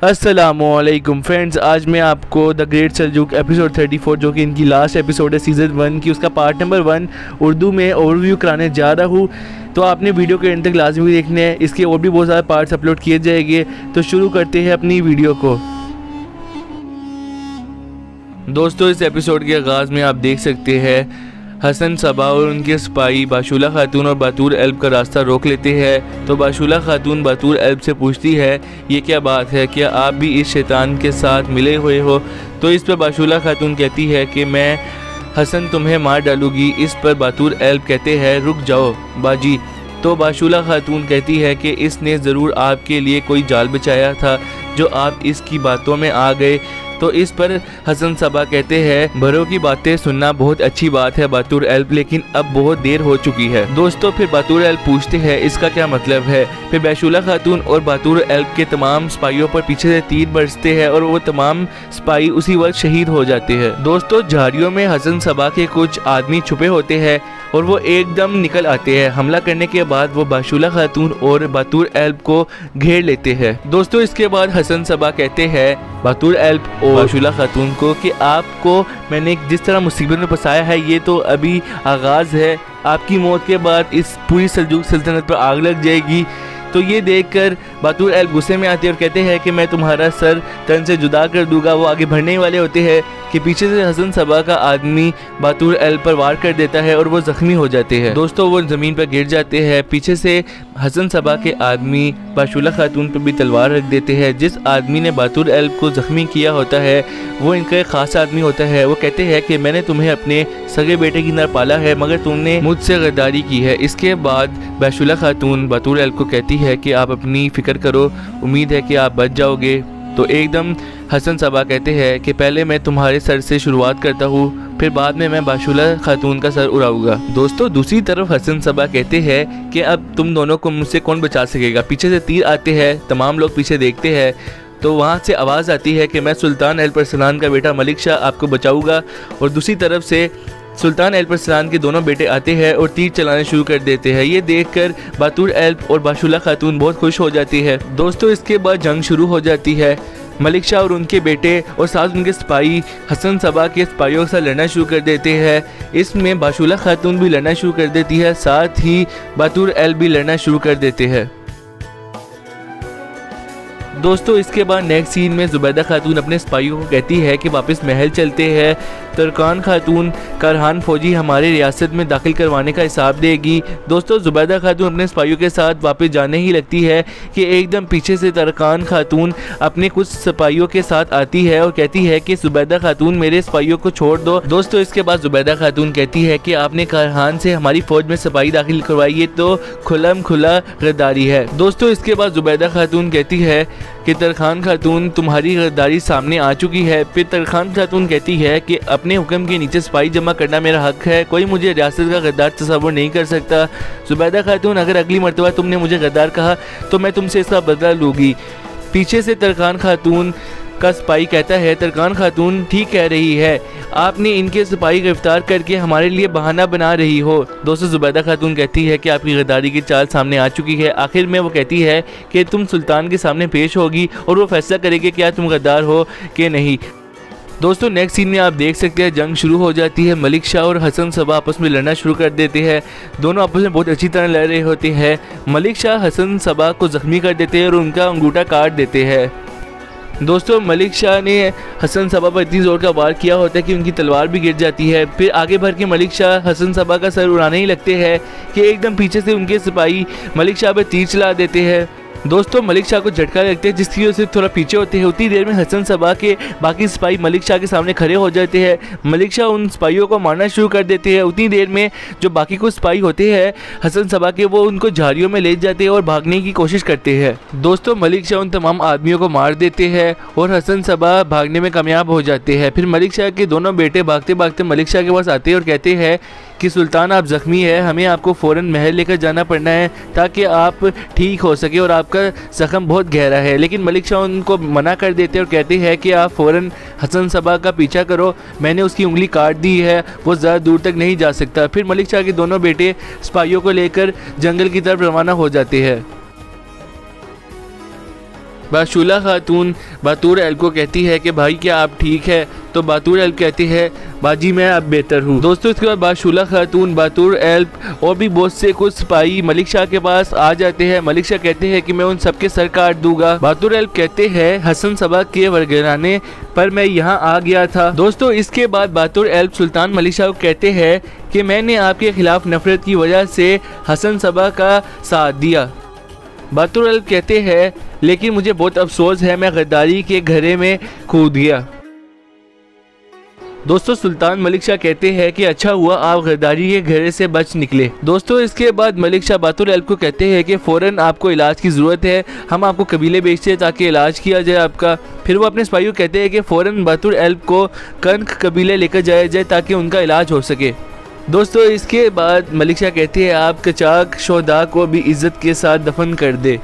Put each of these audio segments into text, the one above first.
अस्सलामुअलैकुम फ्रेंड्स, आज मैं आपको द ग्रेट सल्जूक एपिसोड 34 जो कि इनकी लास्ट एपिसोड है सीज़न 1 की, उसका पार्ट नंबर 1 उर्दू में ओवरव्यू कराने जा रहा हूँ। तो आपने वीडियो के एंड तक लाजमी देखने हैं, इसके और भी बहुत सारे पार्ट्स अपलोड किए जाएंगे। तो शुरू करते हैं अपनी वीडियो को। दोस्तों, इस एपिसोड के आगाज़ में आप देख सकते हैं हसन सबा और उनके सिपाही बाशुला खातून और बातूर एल्ब का रास्ता रोक लेते हैं। तो बाशुला खातून बातूर एल्ब से पूछती है, ये क्या बात है, क्या आप भी इस शैतान के साथ मिले हुए हो? तो इस पर बाशुला खातून कहती है कि मैं हसन तुम्हें मार डालूंगी। इस पर बातूर एल्ब कहते हैं, रुक जाओ बाजी। तो बाशुला खातून कहती है कि इसने ज़रूर आपके लिए कोई जाल बिछाया था जो आप इसकी बातों में आ गए। तो इस पर हसन सबा कहते हैं, बड़ों की बातें सुनना बहुत अच्छी बात है बातूर एल्ब, लेकिन अब बहुत देर हो चुकी है। दोस्तों, फिर बातूर एल्ब पूछते हैं इसका क्या मतलब है। फिर बाशुला खातून और बातूर एल्ब के तमाम सिपाहियों पर पीछे से तीर बरसते हैं और वो तमाम सिपाही उसी वक्त शहीद हो जाते हैं। दोस्तों, झाड़ियों में हसन सबा के कुछ आदमी छुपे होते हैं और वो एकदम निकल आते हैं। हमला करने के बाद वो बाशुला खातून और बातूर एल्ब को घेर लेते हैं। दोस्तों, इसके बाद हसन सबा कहते हैं बातूर एल्ब और बाशुला खातून को कि आपको मैंने जिस तरह मुसीबत में फंसाया है, ये तो अभी आगाज़ है। आपकी मौत के बाद इस पूरी सल्जूक सल्तनत पर आग लग जाएगी। तो ये देखकर बातूर एल्ब गुस्से में आते हैं और कहते हैं कि मैं तुम्हारा सर तन से जुदा कर दूंगा। वो आगे बढ़ने वाले होते हैं कि पीछे से हसन सबा का आदमी बातूर एल्ब पर वार कर देता है और वो ज़ख्मी हो जाते हैं। दोस्तों, वो ज़मीन पर गिर जाते हैं। पीछे से हसन सबा के आदमी बाशुला खातून पर भी तलवार रख देते हैं। जिस आदमी ने बातूर एल्ब को ज़ख्मी किया होता है वो इनका एक ख़ास आदमी होता है। वो कहते हैं कि मैंने तुम्हें अपने सगे बेटे की तरह पाला है, मगर तुमने मुझसे गद्दारी की है। इसके बाद बाशुला खातून बातूर एल्ब को कहती है कि आप अपनी फ़िक्र करो, उम्मीद है कि आप बच जाओगे। तो एकदम हसन सबा कहते हैं कि पहले मैं तुम्हारे सर से शुरुआत करता हूँ, फिर बाद में मैं बाशुला खातून का सर उड़ाऊंगा। दोस्तों, दूसरी तरफ हसन सबा कहते हैं कि अब तुम दोनों को मुझसे कौन बचा सकेगा। पीछे से तीर आते हैं, तमाम लोग पीछे देखते हैं। तो वहाँ से आवाज़ आती है कि मैं सुल्तान अल्परसलान का बेटा मलिक शाह आपको बचाऊंगा। और दूसरी तरफ से सुल्तान अल्परसलान के दोनों बेटे आते हैं और तीर चलाने शुरू कर देते हैं। ये देखकर बातूर एल्ब और बाशुला खातून बहुत खुश हो जाती है। दोस्तों, इसके बाद जंग शुरू हो जाती है। मलिक शाह और उनके बेटे और साथ उनके सिपाही हसन सबा के सिपाहियों के साथ लड़ना शुरू कर देते हैं। इसमें बाशुला खातून भी लड़ना शुरू कर देती है, साथ ही बातूर एल्ब भी लड़ना शुरू कर देते हैं। दोस्तों, इसके बाद नेक्स्ट सीन में जुबैदा खातून अपने सिपाहियों को कहती है कि वापस महल चलते हैं। तरकान खातून करहान फौजी हमारे रियासत में दाखिल करवाने का हिसाब देगी। दोस्तों, जुबैदा खातून अपने सिपाहियों के साथ वापस जाने ही लगती है कि एकदम पीछे से तरकान खातून अपने कुछ सिपाहियों के साथ आती है और कहती है कि जुबैदा खातून मेरे सिपाहियों को छोड़ दो। दोस्तों, इसके बाद जुबैदा खातून कहती है कि आपने करहान से हमारी फौज में सिपाही दाखिल करवाई, ये तो खुलम खुला गद्दारी है। दोस्तों, इसके बाद जुबैदा खातून कहती है कि तरखान खातून तुम्हारी गद्दारी सामने आ चुकी है। फिर तरखान खातून कहती है कि अपने हुक्म के नीचे सिपाही जमा करना मेरा हक है, कोई मुझे रियासत का गद्दार तस्वुर नहीं कर सकता। जुबैदा खातून, अगर अगली मरतबा तुमने मुझे गद्दार कहा तो मैं तुमसे इसका बदला लूँगी। पीछे से तरखान खातून का सिपाही कहता है, तरकान खातून ठीक कह रही है, आपने इनके सिपाही गिरफ्तार करके हमारे लिए बहाना बना रही हो। दोस्तों, जुबैदा खातून कहती है कि आपकी गद्दारी की चाल सामने आ चुकी है। आखिर में वो कहती है कि तुम सुल्तान के सामने पेश होगी और वो फैसला करेगी क्या तुम गद्दार हो कि नहीं। दोस्तों, नेक्स्ट सीन में आप देख सकते हैं जंग शुरू हो जाती है। मलिक शाह और हसन सबा आपस में लड़ना शुरू कर देते हैं। दोनों आपस में बहुत अच्छी तरह लड़ रहे होते हैं। मलिक शाह हसन सबा को ज़ख्मी कर देते हैं और उनका अंगूठा काट देते हैं। दोस्तों, मलिक शाह ने हसन सबा पर इतनी ज़ोर का वार किया होता है कि उनकी तलवार भी गिर जाती है। फिर आगे बढ़ के मलिक शाह हसन सबा का सर उड़ाने ही लगते हैं कि एकदम पीछे से उनके सिपाही मलिक शाह पर तीर चला देते हैं। दोस्तों, मलिक शाह को झटका लगता है जिसकी वजह से थोड़ा पीछे होते हैं। उतनी देर में हसन सबा के बाकी सिपाही मलिक शाह के सामने खड़े हो जाते हैं। मलिक शाह उन सिपाहियों को मारना शुरू कर देते हैं। उतनी देर में जो बाकी कुछ सिपाही होते हैं हसन सबा के, वो उनको झाड़ियों में ले जाते हैं और भागने की कोशिश करते हैं। दोस्तों, मलिक शाह उन तमाम आदमियों को मार देते हैं और हसन सबा भागने में कामयाब हो जाते हैं। फिर मलिक शाह के दोनों बेटे भागते भागते मलिक शाह के पास आते हैं और कहते हैं कि सुल्तान, आप ज़ख्मी है, हमें आपको फ़ौरन महल लेकर जाना पड़ना है ताकि आप ठीक हो सके और आपका ज़ख्म बहुत गहरा है। लेकिन मलिक शाह उनको मना कर देते हैं और कहते हैं कि आप फ़ौरन हसन सबा का पीछा करो, मैंने उसकी उंगली काट दी है, वो ज़्यादा दूर तक नहीं जा सकता। फिर मलिक शाह के दोनों बेटे सिपाहियों को लेकर जंगल की तरफ रवाना हो जाते हैं। बाशुला खातून बतूर एल्ब को कहती है कि भाई क्या आप ठीक है? तो बतूर एल्ब कहती है बाजी मैं अब बेहतर हूँ। दोस्तों इसके बाद बाशुला खातून, बतूर एल्ब और भी बहुत से कुछ सिपाही मलिक शाह के पास आ जाते हैं। मलिक शाह कहते हैं कि मैं उन सबके सर काट दूंगा। बतूर एल्ब कहते हैं हसन सबा के वरगलाने पर मैं यहाँ आ गया था। दोस्तों इसके बाद बतूर एल्ब सुल्तान मलिक शाह को कहते हैं कि मैंने आपके खिलाफ नफरत की वजह से हसन सबा का साथ दिया। बतूर एल्ब कहते हैं लेकिन मुझे बहुत अफसोस है, मैं गद्दारी के घरे में कूद गया। दोस्तों सुल्तान मलिक शाह कहते हैं कि अच्छा हुआ आप गद्दारी के घरे से बच निकले। दोस्तों इसके बाद मलिक शाह बतूर एल्ब को कहते हैं कि फ़ौरन आपको इलाज की ज़रूरत है, हम आपको कबीले भेजते हैं ताकि इलाज किया जाए आपका। फिर वो अपने सिपाहियों को कहते हैं कि फ़ौरन बतूर एल्ब को कनक कबीले लेकर जाया जाए ताकि उनका इलाज हो सके। दोस्तों इसके बाद मलिक शाह कहते हैं आप कचाक शोहदा को भी इज्जत के साथ दफन कर दे।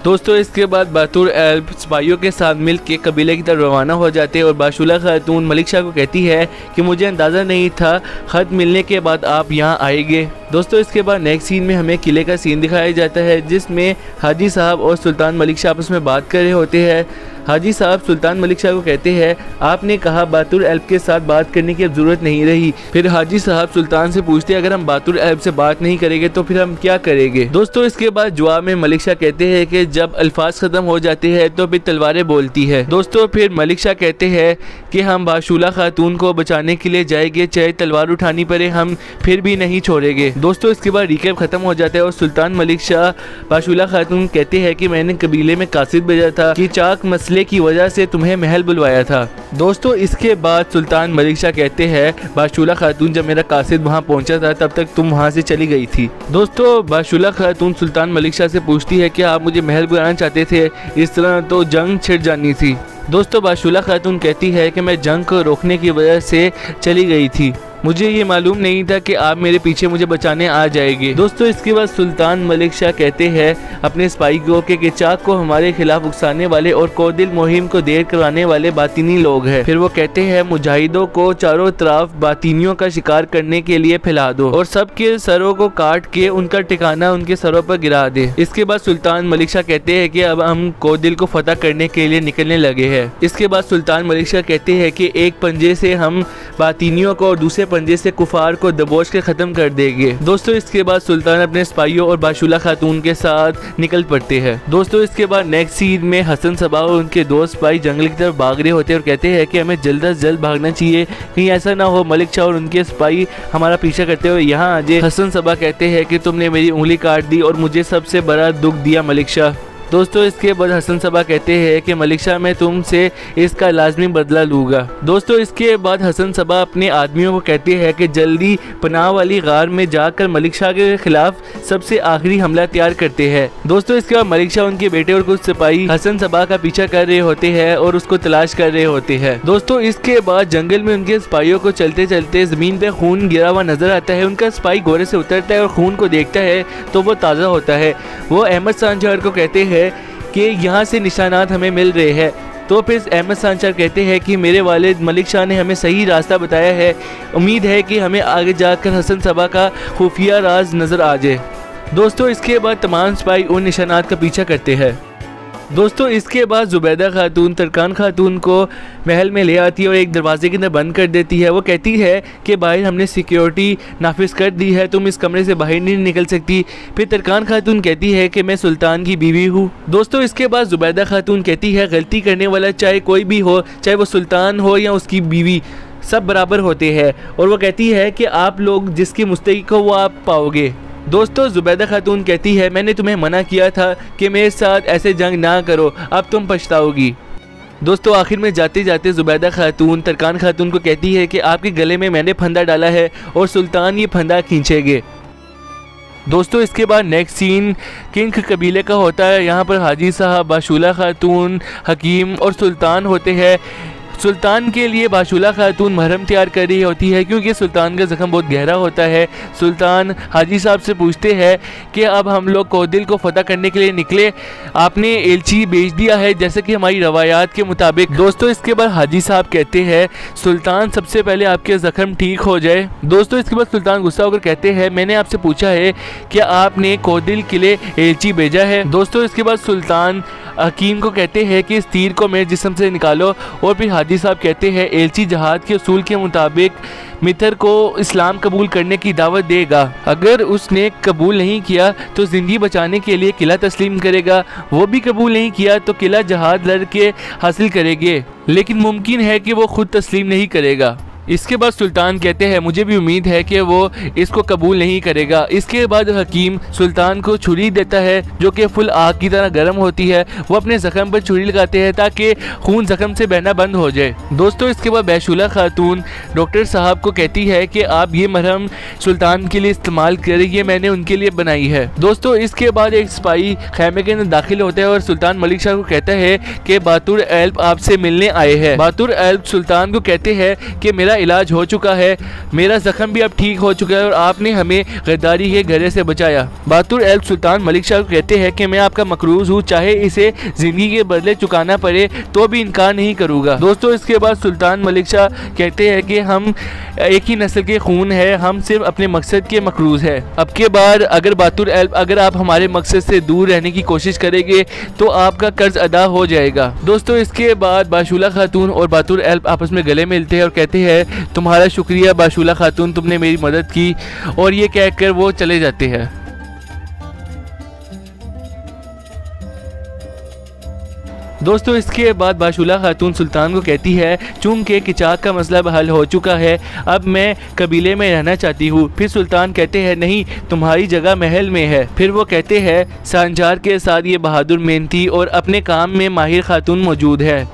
दोस्तों इसके बाद बतूर एल्ब सिपाहियों के साथ मिल के कबीले की तरफ रवाना हो जाते हैं और बाशुला खातून मलिक शाह को कहती है कि मुझे अंदाज़ा नहीं था ख़त मिलने के बाद आप यहाँ आएंगे। दोस्तों इसके बाद नेक्स्ट सीन में हमें किले का सीन दिखाया जाता है जिसमें हाजी साहब और सुल्तान मलिक शाह आपस में बात कर रहे होते हैं। हाजी साहब सुल्तान मलिक शाह को कहते हैं आपने कहा बतूर एल्ब के साथ बात करने की अब ज़रूरत नहीं रही। फिर हाजी साहब सुल्तान से पूछते हैं अगर हम बतूर एल्ब से बात नहीं करेंगे तो फिर हम क्या करेंगे। दोस्तों इसके बाद जवाब में मलिक शाह कहते हैं कि जब अल्फाज ख़त्म हो जाते हैं तो फिर तलवारें बोलती है। दोस्तों फिर मलिक शाह कहते हैं कि हम बाशुला खातून को बचाने के लिए जाएंगे, चाहे तलवार उठानी पड़े हम फिर भी नहीं छोड़ेंगे। दोस्तों इसके बाद रिकैप ख़त्म हो जाता है और सुल्तान मलिक शाह बाशुला खातून कहते हैं कि मैंने कबीले में कासिद भेजा था कि चाक मसले की वजह से तुम्हें महल बुलवाया था। दोस्तों इसके बाद सुल्तान मलिक शाह कहते हैं बाशुला खातून जब मेरा कासिद वहां पहुंचा था तब तक तुम वहां से चली गई थी। दोस्तों बाशुला खातून सुल्तान मलिक शाह से पूछती है कि आप मुझे महल बुलाना चाहते थे, इस तरह तो जंग छिड़ जानी थी। दोस्तों बाशुला खातून कहती है कि मैं जंग को रोकने की वजह से चली गई थी, मुझे ये मालूम नहीं था कि आप मेरे पीछे मुझे बचाने आ जाएंगे। दोस्तों इसके बाद सुल्तान मलिक शाह कहते हैं अपने सिपाही को कि किचाक को हमारे खिलाफ उकसाने वाले और कोदिल मुहिम को देर करवाने वाले बातिनी लोग हैं। फिर वो कहते हैं मुजाहिदों को चारों तरफ बातिनियों का शिकार करने के लिए फैला दो और सबके सरों को काट के उनका ठिकाना उनके सरों पर गिरा दे। इसके बाद सुल्तान मलिक शाह कहते हैं कि अब हम कोदिल को फतह करने के लिए निकलने लगे हैं। इसके बाद सुल्तान मलिक शाह कहते हैं कि एक पंजे से हम बातिनियों को और दूसरे पंजे से कुफार को दबोच के खत्म कर देंगे। दोस्तों इसके बाद सुल्तान अपने सिपाहियों और बाशुला खातून के साथ निकल पड़ते हैं। दोस्तों इसके बाद नेक्स्ट सीन में हसन सबा और उनके दोस्त सिपाही जंगल की तरफ भाग रहे होते हैं और कहते हैं कि हमें जल्द से जल्द भागना चाहिए, कहीं ऐसा ना हो मलिक शाह और उनके सिपाही हमारा पीछा करते हुए यहाँ आ जाए। हसन सबा कहते हैं कि तुमने मेरी उंगली काट दी और मुझे सबसे बड़ा दुख दिया मलिक शाह। दोस्तों इसके बाद हसन सबा कहते हैं कि मलिक शाह मैं तुमसे इसका लाजमी बदला लूँगा। दोस्तों इसके बाद हसन सबा अपने आदमियों को कहते हैं कि जल्दी पनाह वाली गार में जाकर मलिक शाह के खिलाफ सबसे आखिरी हमला तैयार करते हैं। दोस्तों इसके बाद मलिक शाह उनके बेटे और कुछ सिपाही हसन सबा का पीछा कर रहे होते हैं और उसको तलाश कर रहे होते हैं। दोस्तों इसके बाद जंगल में उनके सिपाहियों को चलते चलते जमीन पे खून गिरा हुआ नजर आता है। उनका सिपाही घोड़े से उतरता है और खून को देखता है तो वो ताज़ा होता है। वो अहमद सांचार को कहते हैं कि यहाँ से निशानात हमें मिल रहे हैं। तो फिर अहमद सांचार कहते हैं कि मेरे वालिद मलिक शाह ने हमें सही रास्ता बताया है, उम्मीद है कि हमें आगे जाकर हसन सबा का खुफिया राज नज़र आ जाए। दोस्तों इसके बाद तमाम सिपाही उन निशानात का पीछा करते हैं। दोस्तों इसके बाद जुबैदा खातून तरकान खातून को महल में ले आती है और एक दरवाजे के अंदर बंद कर देती है। वो कहती है कि बाहर हमने सिक्योरिटी नाफिज कर दी है, तुम इस कमरे से बाहर नहीं निकल सकती। फिर तरकान खातून कहती है कि मैं सुल्तान की बीवी हूँ। दोस्तों इसके बाद जुबैदा खातून कहती है गलती करने वाला चाहे कोई भी हो, चाहे वो सुल्तान हो या उसकी बीवी, सब बराबर होते हैं। और वो कहती है कि आप लोग जिसकी मुस्तहिक हो वो आप पाओगे। दोस्तों जुबैदा खातून कहती है मैंने तुम्हें मना किया था कि मेरे साथ ऐसे जंग ना करो, अब तुम पछताओगी। दोस्तों आखिर में जाते जाते जुबैदा खातून तरकान खातून को कहती है कि आपके गले में मैंने फंदा डाला है और सुल्तान ये फंदा खींचेंगे। दोस्तों इसके बाद नेक्स्ट सीन किंग कबीले का होता है। यहाँ पर हाजी साहब, बाशुला खातून, हकीम और सुल्तान होते हैं। सुल्तान के लिए बाशुला खातून महरम तैयार कर रही होती है क्योंकि सुल्तान का ज़ख्म बहुत गहरा होता है। सुल्तान हाजी साहब से पूछते हैं कि अब हम लोग कोदिल को फतह करने के लिए निकले, आपने एलची भेज दिया है जैसे कि हमारी रवायात के मुताबिक। दोस्तों इसके बाद हाजी साहब कहते हैं सुल्तान सबसे पहले आपके ज़ख्म ठीक हो जाए। दोस्तों इसके बाद सुल्तान गुस्सा होकर कहते हैं मैंने आपसे पूछा है कि आपने कोदिल के लिए एलची भेजा है। दोस्तों इसके बाद सुल्तान हकीम को कहते हैं कि इस तीर को मेरे जिस्म से निकालो, और फिर हाजी साहब कहते हैं एलची जहाद के उसूल के मुताबिक मित्र को इस्लाम कबूल करने की दावत देगा। अगर उसने कबूल नहीं किया तो ज़िंदगी बचाने के लिए किला तस्लीम करेगा, वो भी कबूल नहीं किया तो किला जहाद लड़ के हासिल करेंगे, लेकिन मुमकिन है कि वो खुद तस्लीम नहीं करेगा। इसके बाद सुल्तान कहते हैं मुझे भी उम्मीद है कि वो इसको कबूल नहीं करेगा। इसके बाद हकीम सुल्तान को छुरी देता है जो कि फुल आग की तरह गर्म होती है। वो अपने ज़ख्म पर छुरी लगाते हैं ताकि खून ज़ख्म से बहना बंद हो जाए। दोस्तों इसके बाद बैशुला खातून डॉक्टर साहब को कहती है कि आप ये मरहम सुल्तान के लिए इस्तेमाल करें, ये मैंने उनके लिए बनाई है। दोस्तों इसके बाद एक सिपाही खैमे के अंदर दाखिल होता है और सुल्तान मलिक शाह को कहता है कि बातुर एल्प आपसे मिलने आए हैं। बातुर एल्प सुल्तान को कहते हैं कि मेरा इलाज हो चुका है, मेरा जख्म भी अब ठीक हो चुका है और आपने हमें गद्दारी के घरे से बचाया। बातुर एल्प सुल्तान मलिक शाह को कहते हैं कि मैं आपका मकरूज हूँ, चाहे इसे जिंदगी के बदले चुकाना पड़े तो भी इनकार नहीं करूँगा। दोस्तों इसके बाद सुल्तान मलिक शाह कहते हैं कि हम एक ही नस्ल के खून है, हम सिर्फ अपने मकसद के मकरूज है। अब के बाद अगर बातुर एल्प अगर आप हमारे मकसद से दूर रहने की कोशिश करेंगे तो आपका कर्ज अदा हो जाएगा। दोस्तों इसके बाद बाशुला खातून और बातुर एल्प आपस में गले मिलते हैं और कहते हैं तुम्हारा शुक्रिया बाशुला खातून, तुमने मेरी मदद की, और ये कहकर वो चले जाते हैं। दोस्तों इसके बाद बाशुला खातून सुल्तान को कहती है चूंकि किचाक का मसला हल हो चुका है, अब मैं कबीले में रहना चाहती हूँ। फिर सुल्तान कहते हैं नहीं, तुम्हारी जगह महल में है। फिर वो कहते हैं सांजार के साथ ये बहादुर, मेहनती और अपने काम में माहिर खातून मौजूद है।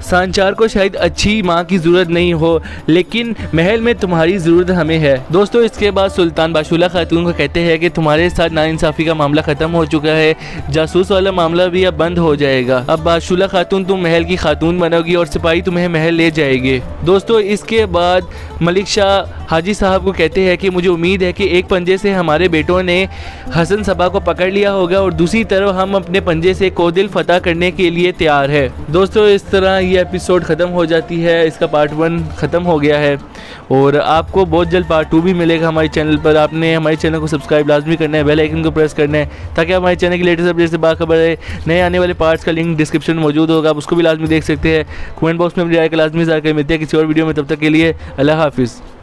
सांचार को शायद अच्छी माँ की ज़रूरत नहीं हो, लेकिन महल में तुम्हारी ज़रूरत हमें है। दोस्तों इसके बाद सुल्तान बाशुला खातून को कहते हैं कि तुम्हारे साथ नाइंसाफ़ी का मामला ख़त्म हो चुका है, जासूस वाला मामला भी अब बंद हो जाएगा। अब बाशुला खातून तुम महल की खातून बनोगी और सिपाही तुम्हें महल ले जाएंगे। दोस्तों इसके बाद मलिक शाह हाजी साहब को कहते हैं कि मुझे उम्मीद है कि एक पंजे से हमारे बेटों ने हसन सबा को पकड़ लिया होगा और दूसरी तरफ हम अपने पंजे से कोदिल फतह करने के लिए तैयार है। दोस्तों इस तरह ये एपिसोड ख़त्म हो जाती है, इसका पार्ट 1 ख़त्म हो गया है और आपको बहुत जल्द पार्ट 2 भी मिलेगा हमारे चैनल पर। आपने हमारे चैनल को सब्सक्राइब लाजमी करना है, बेल आइकन को प्रेस करना है ताकि हमारे चैनल की लेटेस्ट अपडेट से बाखबर है। नए आने वाले पार्ट्स का लिंक डिस्क्रिप्शन में मौजूद होगा, आप उसको भी लाजमी देख सकते हैं। कमेंट बॉक्स में अपनी राय का लाजमी ज़ाहिर कर। मिलते हैं किसी और वीडियो में, तब तक के लिए अल्लाह हाफिज़।